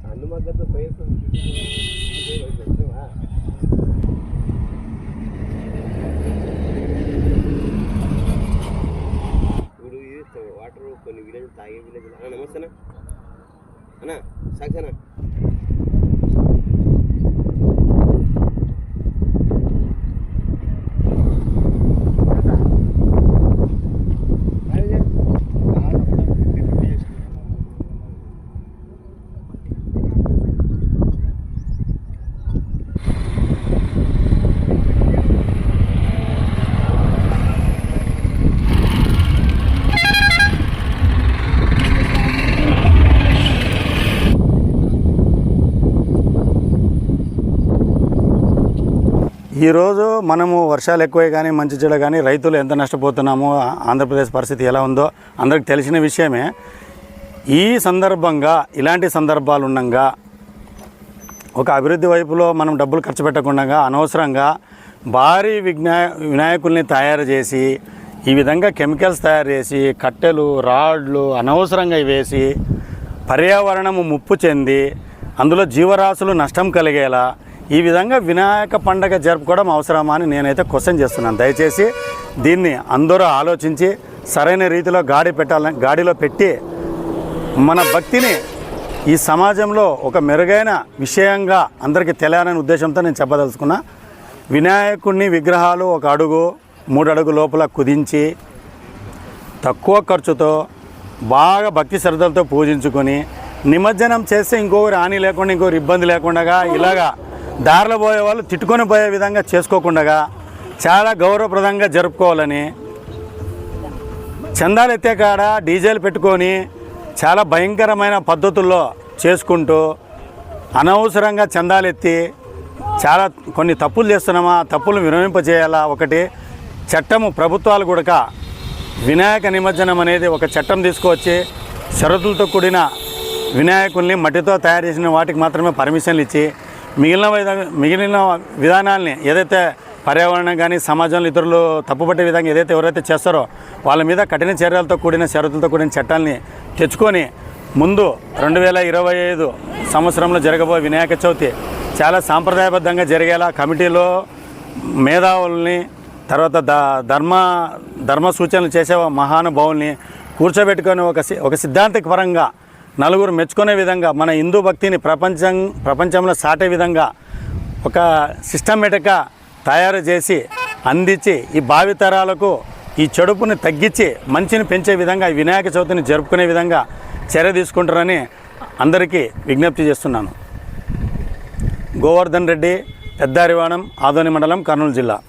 హనుమతో పైసలు ఇప్పుడు ఇది వాటర్ కొన్ని విలేజ్ తాగే విలేజ్ అన్న నమస్తే అన్న సాక్షనా ఈరోజు మనము వర్షాలు ఎక్కువే కానీ మంచి చెడు కానీ రైతులు ఎంత నష్టపోతున్నామో ఆంధ్రప్రదేశ్ పరిస్థితి ఎలా ఉందో అందరికి తెలిసిన విషయమే. ఈ సందర్భంగా ఇలాంటి సందర్భాలు ఉండగా ఒక అభివృద్ధి వైపులో మనం డబ్బులు ఖర్చు పెట్టకుండా అనవసరంగా భారీ వినాయకుల్ని తయారు చేసి ఈ విధంగా కెమికల్స్ తయారు చేసి కట్టెలు రాడ్లు అనవసరంగా వేసి పర్యావరణము ముప్పు చెంది అందులో జీవరాశులు నష్టం కలిగేలా ఈ విధంగా వినాయక పండగ జరుపుకోవడం అవసరమా అని నేనైతే క్వశ్చన్ చేస్తున్నాను. దయచేసి దీన్ని అందరూ ఆలోచించి సరైన రీతిలో గాడిలో పెట్టి మన భక్తిని ఈ సమాజంలో ఒక మెరుగైన విషయంగా అందరికీ తెలియాలనే ఉద్దేశంతో నేను చెప్పదలుచుకున్నా. వినాయకుడిని విగ్రహాలు 1 అడుగు 3 అడుగు లోపల కుదించి తక్కువ ఖర్చుతో బాగా భక్తి శ్రద్ధలతో పూజించుకొని నిమజ్జనం చేస్తే ఇంకొకరు హాని లేకుండా ఇంకొకరు ఇబ్బంది లేకుండా ఇలాగా దారిలో పోయే వాళ్ళు తిట్టుకొని పోయే విధంగా చేసుకోకుండా చాలా గౌరవప్రదంగా జరుపుకోవాలని, చందాలు ఎత్తే కాడ డీజేలు పెట్టుకొని చాలా భయంకరమైన పద్ధతుల్లో చేసుకుంటూ అనవసరంగా చందాలు ఎత్తి చాలా కొన్ని తప్పులు చేస్తున్నామా, తప్పులు విరమింపజేయాలా. ఒకటి చట్టము ప్రభుత్వాలు కూడా వినాయక నిమజ్జనం అనేది ఒక చట్టం తీసుకువచ్చి షరతులతో కూడిన వినాయకుల్ని మట్టితో తయారు చేసిన వాటికి మాత్రమే పర్మిషన్లు ఇచ్చి మిగిలిన విధానాల్ని ఏదైతే పర్యావరణం కానీ సమాజంలో ఇతరులు తప్పుపట్టే విధంగా ఏదైతే ఎవరైతే చేస్తారో వాళ్ళ మీద కఠిన చర్యలతో కూడిన షరతులతో కూడిన చట్టాలని తెచ్చుకొని ముందు 2025 సంవత్సరంలో జరగబోయే వినాయక చవితి చాలా సాంప్రదాయబద్ధంగా జరిగేలా కమిటీలో మేధావుల్ని తర్వాత ధర్మ సూచనలు చేసే మహానుభావుల్ని కూర్చోబెట్టుకొని ఒక సిద్ధాంతిక పరంగా నలుగురు మెచ్చుకునే విధంగా మన హిందూ భక్తిని ప్రపంచంలో సాటే విధంగా ఒక సిస్టమేటిక్గా తయారు చేసి అందించి ఈ భావితరాలకు ఈ చెడుపుని తగ్గించి మంచిని పెంచే విధంగా ఈ వినాయక చవితిని జరుపుకునే విధంగా చర్య తీసుకుంటారని అందరికీ విజ్ఞప్తి చేస్తున్నాను. గోవర్ధన్ రెడ్డి, పెద్దారివాణం, ఆదోని మండలం, కర్నూలు జిల్లా.